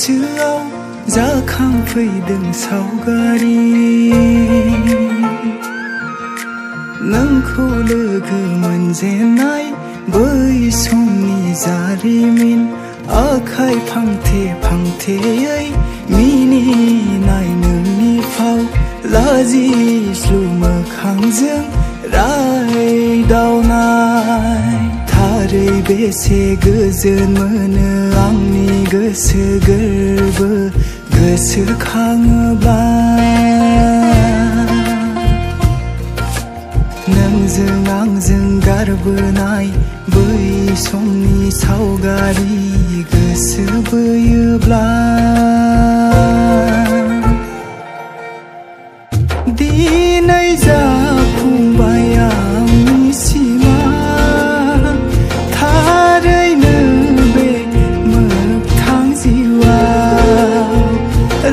गोसोआव जाखांफैदों सावगारि नोंखौ लोगो मोनजेननाय बै समनि जारिमिन आखाइ फांथे फांथेयै मिनिनाय नोंनि फाव लाजिस्लु मोखांजों रायदावनाय थारै बेसे गोजोन मोनो आंनि गोसो गोरबो गोसोखाङोब्ला नोंजों आंजों गारबोनाय बै समनि सावगारि गोसो बोयोब्ला दिनै जाफुंबाय आंनि सिमा थारैनो बे मोगथां जिउआव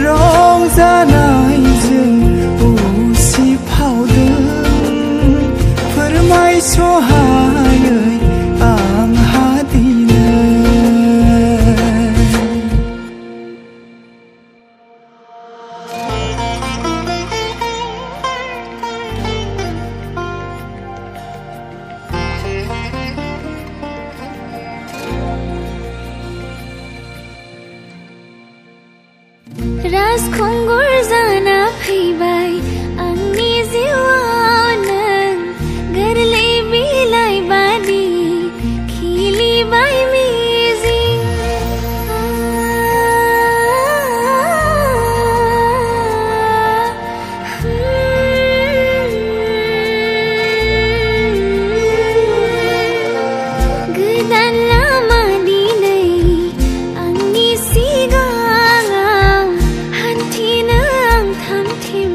रंजानायजों उसिफावदों फोरमायस'हायै आंहा दिनै राजखुंगुर जाना फैबाय आंनि जिउआव नों गोरलै बिलाइ बादि खिलिबाय मिजिं गोदान लामा दिनै आंनि सिगाङाव हान्थिनो आं थामथिम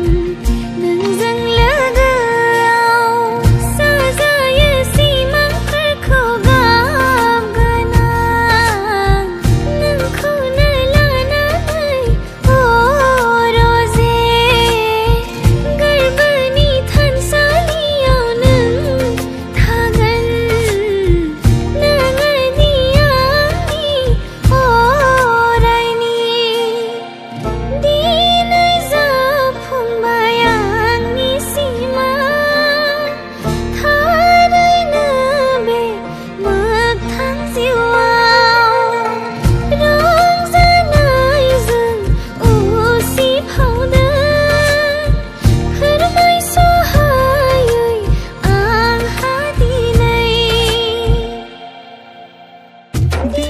नोंजों लोगोआव साजायो सिमांफोरखौ गाबगोनां नोंखौनो लानानै रोजे गोरबोनि थानसालियाव नों थागोन नोङोदि आंनि अरायनि दिनै जाफुंबाय आंनि सिमा थारैनो बे मोगथां जिउआव रंजानायजों उसिफावदों फोरमायस'हायै आंहा दिनै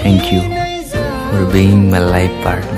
Thank you for being my life partner.